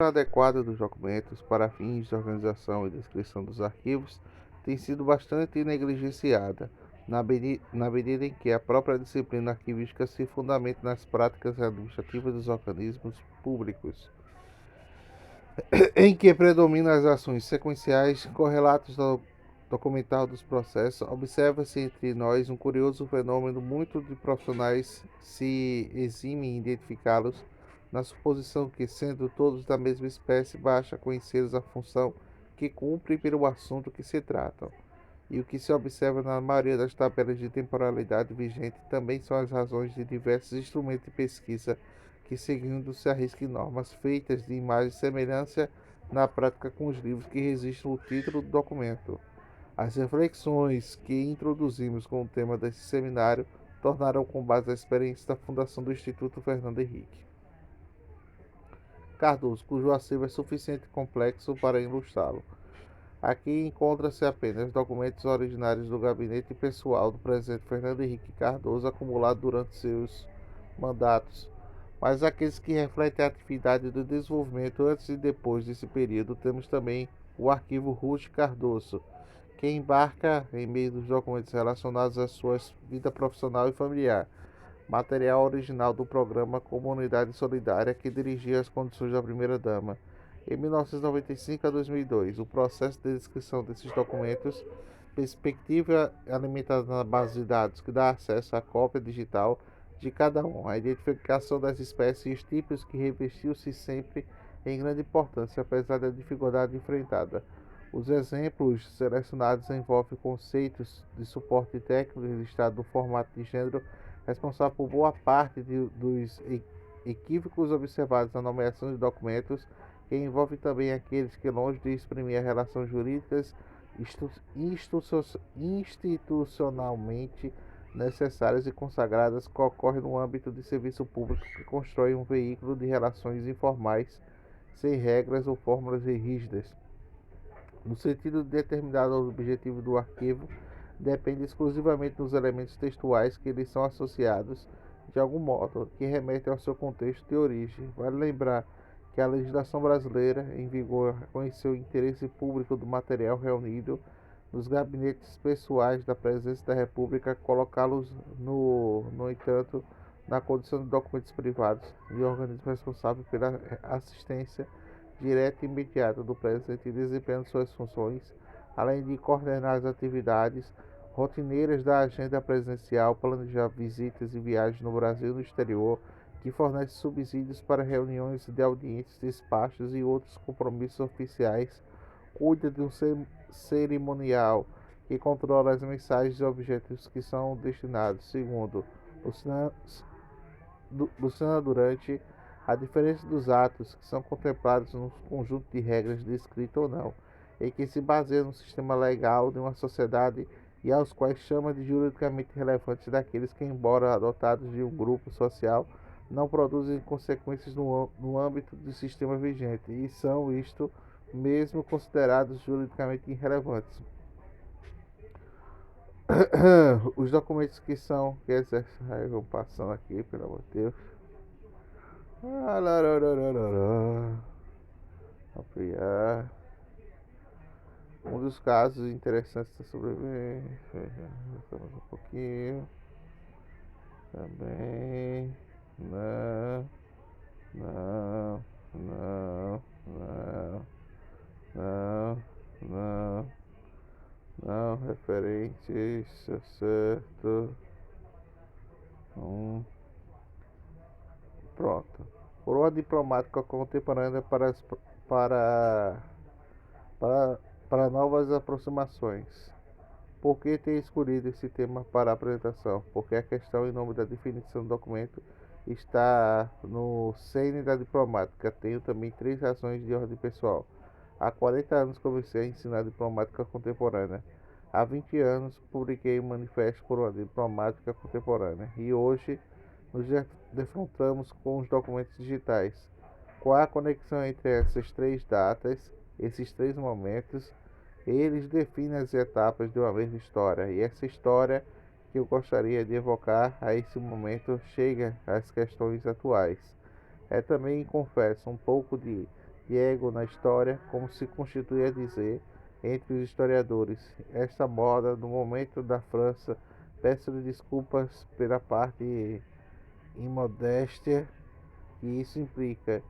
adequada dos documentos para fins de organização e descrição dos arquivos tem sido bastante negligenciada, na medida em que a própria disciplina arquivística se fundamenta nas práticas administrativas dos organismos públicos, em que predominam as ações sequenciais, correlatos ao documental dos processos. Observa-se entre nós um curioso fenômeno: muito de profissionais se eximem em identificá-los, na suposição que, sendo todos da mesma espécie, basta conheceres a função que cumprem pelo assunto que se tratam. E o que se observa na maioria das tabelas de temporalidade vigente também são as razões de diversos instrumentos de pesquisa que, seguindo, se arrisquem normas feitas de imagem e semelhança na prática com os livros que resistem ao título do documento. As reflexões que introduzimos com o tema desse seminário tornaram com base a experiência da fundação do Instituto Fernando Henrique Cardoso, cujo acervo é suficiente e complexo para ilustrá-lo. Aqui encontra-se apenas documentos originários do gabinete pessoal do presidente Fernando Henrique Cardoso, acumulados durante seus mandatos, mas aqueles que refletem a atividade do desenvolvimento antes e depois desse período. Temos também o arquivo Ruth Cardoso, que embarca em meio dos documentos relacionados à sua vida profissional e familiar, material original do programa Comunidade Solidária, que dirigia as condições da primeira-dama. Em 1995 a 2002, o processo de descrição desses documentos, perspectiva alimentada na base de dados que dá acesso à cópia digital de cada um, a identificação das espécies e os tipos que revestiu-se sempre em grande importância, apesar da dificuldade enfrentada. Os exemplos selecionados envolvem conceitos de suporte técnico registrado no formato de gênero, responsável por boa parte dos equívocos observados na nomeação de documentos, que envolve também aqueles que, longe de exprimir as relações jurídicas institucionalmente necessárias e consagradas, que ocorrem no âmbito de serviço público, que constrói um veículo de relações informais, sem regras ou fórmulas rígidas. No sentido determinado ao objetivo do arquivo, depende exclusivamente dos elementos textuais que lhes são associados, de algum modo, que remetem ao seu contexto de origem. Vale lembrar que a legislação brasileira, em vigor, reconheceu o interesse público do material reunido nos gabinetes pessoais da Presidência da República, colocá-los, no entanto, na condição de documentos privados e organismo responsável pela assistência direta e imediata do presidente, desempenhando suas funções, além de coordenar as atividades rotineiras da agenda presidencial, planejar visitas e viagens no Brasil e no exterior, que fornece subsídios para reuniões de audiências, despachos e outros compromissos oficiais, cuida de um cerimonial que controla as mensagens e objetos que são destinados. Segundo Luciana Durante, a diferença dos atos que são contemplados num conjunto de regras de escrita ou não, em que se baseia no sistema legal de uma sociedade, e aos quais chama de juridicamente relevantes daqueles que, embora adotados de um grupo social, não produzem consequências no âmbito do sistema vigente, e são, isto mesmo, considerados juridicamente irrelevantes. Os documentos que exercem. Vão passando aqui, pelo amor de Deus. Ampliar. Um dos casos interessantes da sobrevivência. Vamos um pouquinho. Também. Não. Não. Não. Não. Não. Não. Não. Referentes. Certo. Pronto. Coroa diplomática contemporânea para, para, para novas aproximações. Por que ter escolhido esse tema para a apresentação? Porque a questão, em nome da definição do documento, está no cerne da diplomática. Tenho também 3 razões de ordem pessoal. Há 40 anos comecei a ensinar diplomática contemporânea. Há 20 anos publiquei o Manifesto por uma Diplomática Contemporânea. E hoje nos defrontamos com os documentos digitais. Qual a conexão entre essas 3 datas, esses 3 momentos? Eles definem as etapas de uma mesma história, e essa história que eu gostaria de evocar a esse momento chega às questões atuais. É também, confesso, um pouco de Diego na história, como se constitui a dizer entre os historiadores. Esta moda, no momento da França, peço-lhe desculpas pela parte imodéstia que isso implica,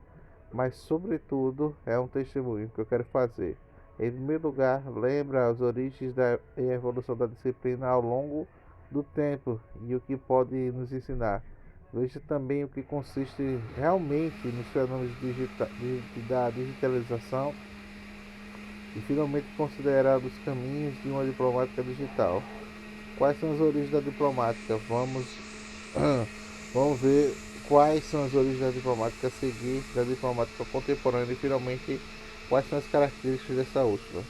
mas, sobretudo, é um testemunho que eu quero fazer. Em primeiro lugar, lembra as origens e a evolução da disciplina ao longo do tempo e o que pode nos ensinar. Veja também o que consiste realmente nos fenômenos da digitalização e, finalmente, considerar os caminhos de uma diplomática digital. Quais são as origens da diplomática? Vamos ver quais são as origens da diplomática a seguir, da diplomática contemporânea e, finalmente, quais são as características dessa última.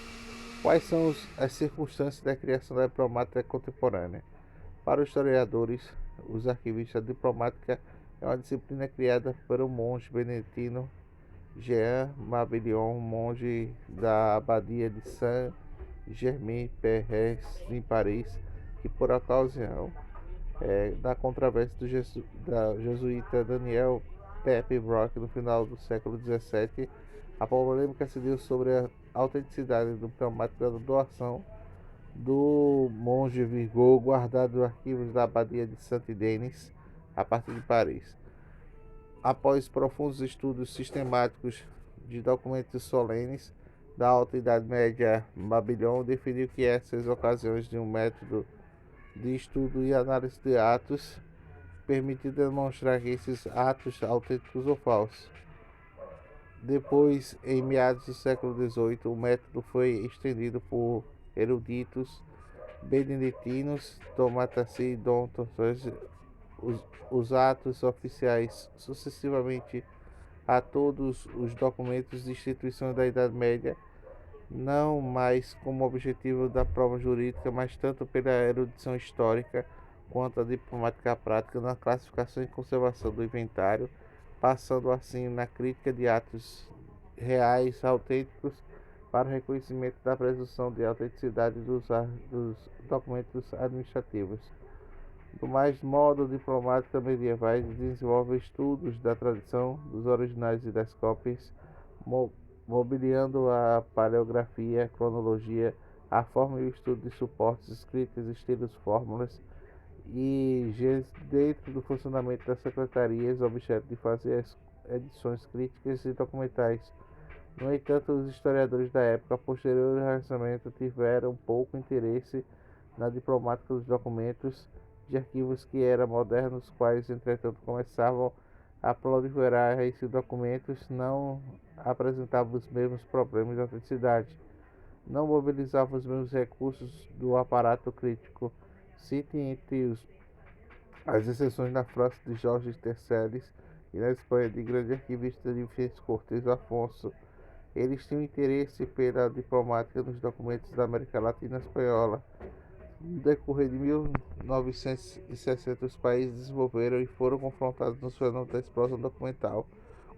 Quais são as circunstâncias da criação da diplomática contemporânea? Para os historiadores, os arquivistas, a diplomática é uma disciplina criada por um monge beneditino, Jean Mabillon, monge da abadia de Saint-Germain-Pérez, em Paris, que por ocasião da controvérsia da jesuíta Daniel Pepe Brock no final do século XVII, a polêmica se deu sobre a autenticidade do pneumático da doação do monge Virgou guardado nos arquivos da abadia de Saint-Denis, a partir de Paris. Após profundos estudos sistemáticos de documentos solenes da Alta Idade Média, Mabillon definiu que essas ocasiões de um método de estudo e análise de atos permitiu demonstrar que esses atos autênticos ou falsos. Depois, em meados do século XVIII, o método foi estendido por eruditos beneditinos, Tomatassi e Dom Torres, os atos oficiais sucessivamente a todos os documentos de instituições da Idade Média, não mais como objetivo da prova jurídica, mas tanto pela erudição histórica quanto a diplomática prática na classificação e conservação do inventário, passando assim na crítica de atos reais autênticos para o reconhecimento da presunção de autenticidade dos documentos administrativos. Do mais modo diplomática medievais, desenvolve estudos da tradição, dos originais e das cópias, mobiliando a paleografia, cronologia, a forma e o estudo de suportes escritos, estilos, fórmulas e dentro do funcionamento das secretarias, objeto de fazer as edições críticas e documentais. No entanto, os historiadores da época posterior ao Renascimento tiveram pouco interesse na diplomática dos documentos de arquivos que eram modernos, quais, entretanto, começavam a proliferar. Esses documentos não apresentavam os mesmos problemas de autenticidade, não mobilizavam os mesmos recursos do aparato crítico. Cite entre as exceções na França de Jorge Tercelles e na Espanha de grande arquivista de Vicente Cortés Afonso. Eles tinham interesse pela diplomática nos documentos da América Latina e Espanhola. No decorrer de 1960, os países desenvolveram e foram confrontados nos fenômenos da explosão documental,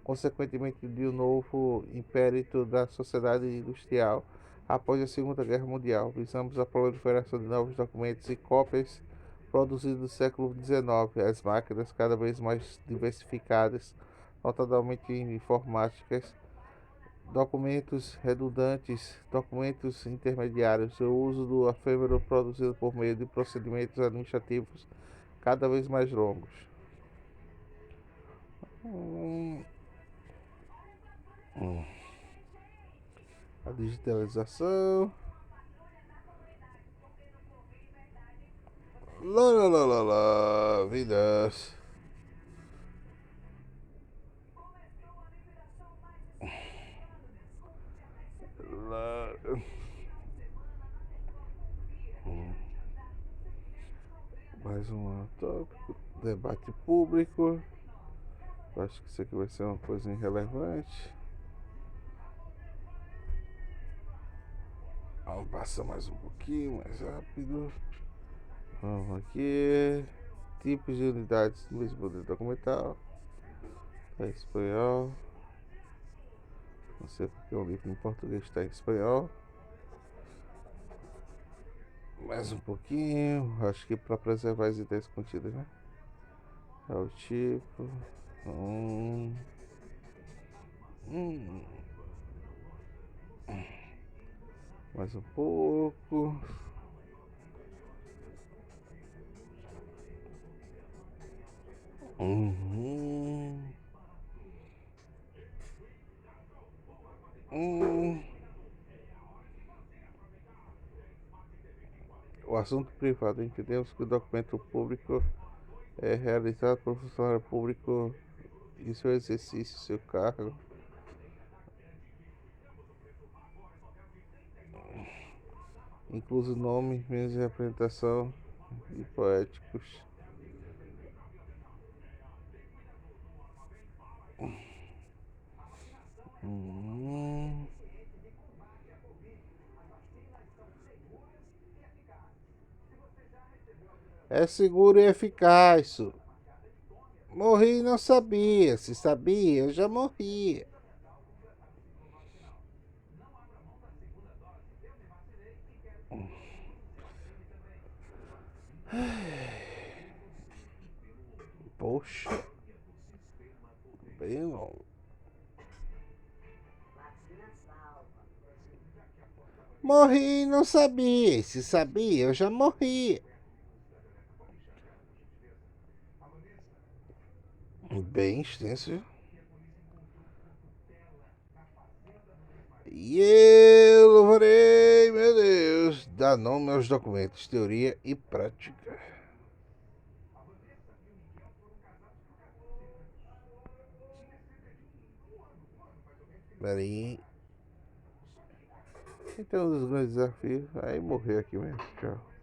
consequentemente de um novo impérito da sociedade industrial. Após a Segunda Guerra Mundial, visamos a proliferação de novos documentos e cópias produzidos no século XIX, as máquinas cada vez mais diversificadas, notadamente informáticas, documentos redundantes, documentos intermediários, o uso do efêmero produzido por meio de procedimentos administrativos cada vez mais longos. A digitalização. Vidas. Mais um tópico, debate público. Acho que isso aqui vai ser uma coisa irrelevante. Vamos passar mais um pouquinho, mais rápido. Vamos aqui. Tipos de unidades do mesmo modelo documental. Está em espanhol. Não sei porque o livro em português está em espanhol. Mais um pouquinho. Acho que para preservar as ideias contidas, né? É o tipo. Mais um pouco. Uhum. O assunto privado. Entendemos que o documento público é realizado por funcionário público em seu exercício, seu cargo, incluso nomes, meios de representação e poéticos. Hum. É seguro e eficaz. Morri e não sabia. Se sabia, eu já morria. Poxa, bem longo. Morri e não sabia. Se sabia, eu já morria. Bem extenso. E eu louvarei, meu Deus, dá nome aos documentos, teoria e prática. Peraí. Então, um dos grandes desafios. Aí morrer aqui mesmo. Tchau.